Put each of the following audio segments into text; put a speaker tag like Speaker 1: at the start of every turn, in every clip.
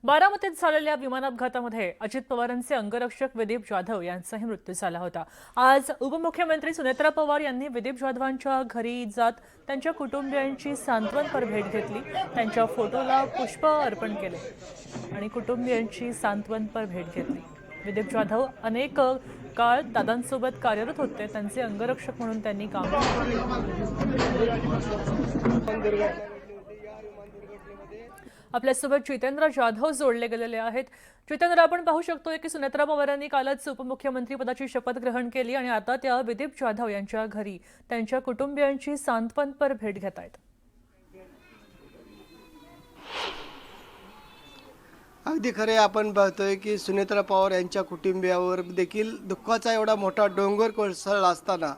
Speaker 1: बारामतीत झालेल्या विमान अपघातामध्ये अजित पवारांचे अंगरक्षक विदीप जाधव यांचाही मृत्यू झाला होता। आज उपमुख्यमंत्री सुनेत्रा पवार यांनी विदीप जाधवांच्या घरी जात त्यांच्या कुटुंबियांची सांत्वनपर भेट घेतली, त्यांच्या फोटोला पुष्प अर्पण केले आणि कुटुंबियांची सांत्वनपर भेट घेतली। विदीप जाधव अनेक काळ दादांसोबत कार्यरत होते, त्यांचे अंगरक्षक म्हणून त्यांनी काम केले। आपल्यासोबत जितेंद्र जाधव जोडले गेलेले आहेत। जितेंद्र, आपण पाहू शकतोय की सुनेत्रा पवारांनी कालच उपमुख्यमंत्री पदाची शपथ ग्रहण केली आणि आता त्या विदीप जाधव यांच्या घरी त्यांच्या कुटुंबियांची सांत्वनपर भेट घेत आहेत।
Speaker 2: अगदी खरे, आपण पाहतोय की सुनेत्रा पवार यांच्या कुटुंबियावर देखील दुःखाचा एवढा मोठा डोंगर कोसळला असताना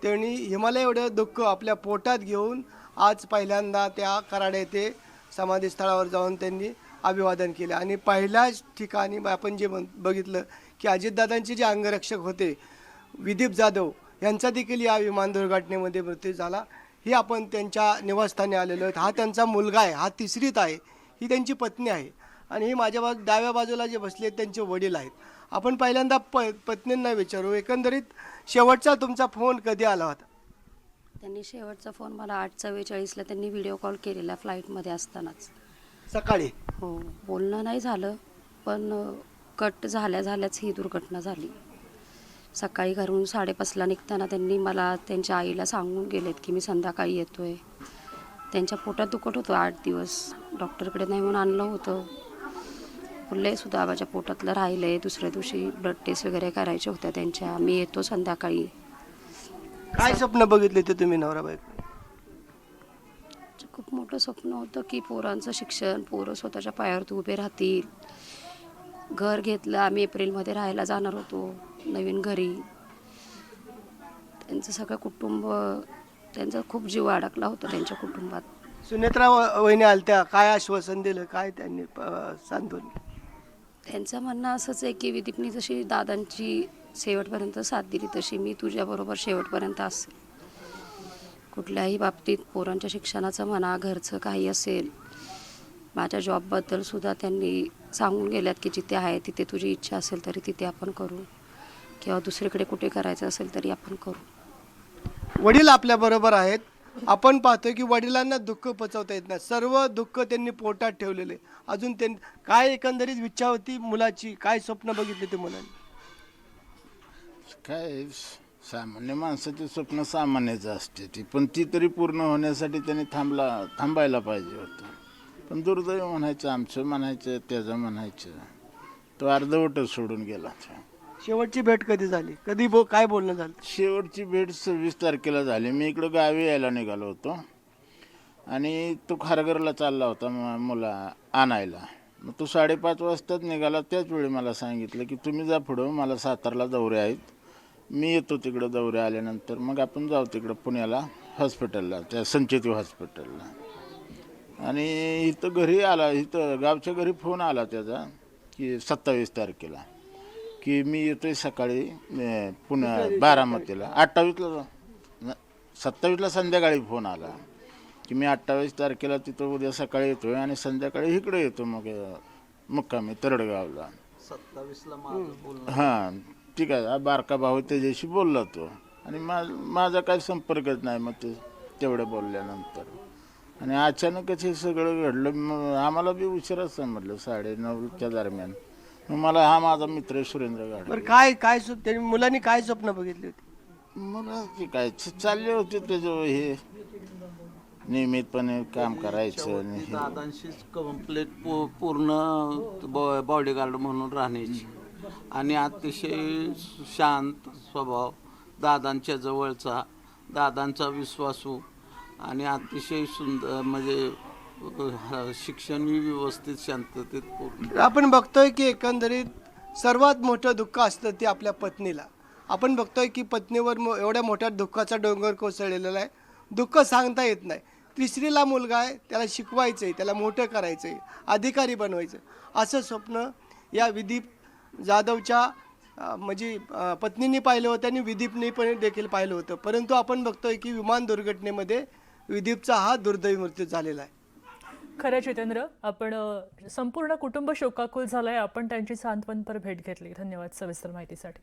Speaker 2: त्यांनी हिमालय एवढे दुःख आपल्या पोटात घेऊन आज पहिल्यांदा त्या कराड येथे समाधीस्थळावर जाऊन त्यांनी अभिवादन केले। आणि पहिल्याच ठिकाणी आपण जे बघितलं की अजितदादांचे जे अंगरक्षक होते विदीप जाधव यांचा देखील या विमान दुर्घटनेमध्ये मृत्यू झाला। ही आपण त्यांच्या निवासस्थानी आलेलो आहोत। हा त्यांचा मुलगा आहे, हा तिसरीत आहे, ही त्यांची पत्नी आहे आणि ही माझ्या डाव्या बाजूला जे बसले त्यांचे वडील आहेत। आपण पहिल्यांदा पत्नींना विचारू, एकंदरीत शेवटचा तुमचा फोन कधी आला होता?
Speaker 3: त्यांनी शेवटचा फोन मला 8:44ला त्यांनी व्हिडिओ कॉल केलेला फ्लाईटमध्ये असतानाच
Speaker 2: सकाळी।
Speaker 3: हो, बोलणं नाही झालं, पण कट झाल्याच ही दुर्घटना झाली। सकाळी घरून 5:30ला निघताना त्यांनी मला त्यांच्या आईला सांगून गेलेत की मी संध्याकाळी येतोय। त्यांच्या पोटात दुखत होतं 8 दिवस, डॉक्टरकडे नाही म्हणून आणलं होतं। बोलले सुद्धा पोटातलं राहिलंय, दुसऱ्या दिवशी ब्लड टेस्ट वगैरे करायच्या होत्या त्यांच्या, मी येतो संध्याकाळी।
Speaker 2: काय स्वप्न बघितले ते तुम्ही नवरा बायको?
Speaker 3: खूप मोठं स्वप्न होतं की पोरांचं शिक्षण, पोरं स्वतःच्या पायावरती उभे राहतील। घर घेतलं, आम्ही एप्रिलमध्ये राहायला जाणार होतो नवीन घरी। त्यांचं सगळं कुटुंब, त्यांचा खूप जीव अडकला होता त्यांच्या कुटुंबात।
Speaker 2: सुनेत्रा वहिनी आलत्या, काय आश्वासन दिलं, काय त्यांनी सांत्वन?
Speaker 3: त्यांचं म्हणणं असंच आहे की विदीपनी जशी दादांची शेवटपर्यंत साथ दिली तशी मी तुझ्याबरोबर शेवटपर्यंत असेल। कुठल्याही बाबतीत पोरांच्या शिक्षणाचं म्हणा, घरचं काही असेल, माझ्या जॉबबद्दल सुद्धा त्यांनी सांगून गेल्यात की जिथे आहे तिथे तुझी इच्छा असेल तरी तिथे आपण करू, किंवा दुसरीकडे कुठे करायचं असेल तरी आपण करू।
Speaker 2: वडील आपल्या बरोबर आहेत। आपण पाहतोय की वडिलांना दुःख पचवता येत नाही, सर्व दुःख त्यांनी पोटात ठेवलेले। अजून त्यांनी काय एकंदरीत इच्छा होती मुलाची, काय स्वप्न बघितले ते मुलांनी?
Speaker 4: काय सामान्य माणसाचे स्वप्न सामान्यच असते ती, पण ती तरी पूर्ण होण्यासाठी त्यांनी थांबायला पाहिजे होतं। पण दुर्दैव म्हणायचं, आमचं म्हणायचं, त्याचं म्हणायचं, तो अर्धवटच सोडून गेला।
Speaker 2: शेवटची भेट कधी झाली, कधी काय बोलणं झालं?
Speaker 4: शेवटची भेट 26 तारखेला झाली। मी इकडं गावी यायला निघालो होतो आणि तो खारघरला चालला होता मुला आणायला। मग तो 5:30 वाजताच निघाला। त्याच वेळी मला सांगितलं की तुम्ही जा पुढं, मला सातारला दौरे आहेत, मी येतो तिकडं। दौरे आल्यानंतर मग आपण जाऊ तिकडं पुण्याला हॉस्पिटलला, त्या संचेती हॉस्पिटलला। आणि इथं घरी आला, इथं गावच्या घरी फोन आला त्याचा की 27 तारखेला की मी येतोय सकाळी पुण्या बारामतीला। 27ला संध्याकाळी फोन आला की मी 28 तारखेला तिथं उद्या सकाळी येतोय आणि संध्याकाळी इकडे येतो, मग मुक्कामी तरडगावला।
Speaker 5: 27ला
Speaker 4: हां, ठीक आहे। हा बारका भाऊ त्याच्याशी बोलला तो, आणि माझा काही संपर्कच नाही मग ते तेवढं बोलल्यानंतर। आणि अचानकच हे सगळं घडलं। आम्हाला बी उशिराच समजलं, 9:30च्या दरम्यान। मग मला हा माझा मित्र सुरेंद्र गाडे,
Speaker 2: काय मुलांनी काय स्वप्न बघितले होते?
Speaker 4: मला ते काय चालले होते त्याचं हे नियमितपणे काम करायचं आणि
Speaker 5: दादांशीच कंप्लीट पूर्ण बॉडीगार्ड म्हणून राहण्याची, आणि अतिशय शांत स्वभाव, दादांच्या जवळचा, दादांचा विश्वासू, आणि अतिशय सुंदर, म्हणजे शिक्षण व्यवस्थित, शांततेत पूर्ण।
Speaker 2: आपण बघतोय की एकंदरीत सर्वात मोठं दुःख असतं ते आपल्या पत्नीला। आपण बघतोय की पत्नीवर एवढ्या मोठ्या दुःखाचा डोंगर कोसळलेला आहे, दुःख सांगता येत नाही। तिसरीला मुलगा आहे, त्याला शिकवायचं आहे, त्याला मोठं करायचं आहे, अधिकारी बनवायचं, असं स्वप्न या विदीप जाधवच्या म्हणजे पत्नींनी पाहिलं होतं आणि विदीपने पण देखील पाहिलं होतं। परंतु आपण बघतोय की विमान दुर्घटनेमध्ये विदीपचा हा दुर्दैवी मृत्यू झालेला आहे।
Speaker 1: खरं जितेंद्र, आपण संपूर्ण कुटुंब शोकाकुल झालंय. आपण त्यांची सांत्वनपर भेट घेतली. धन्यवाद सविस्तर माहितीसाठी.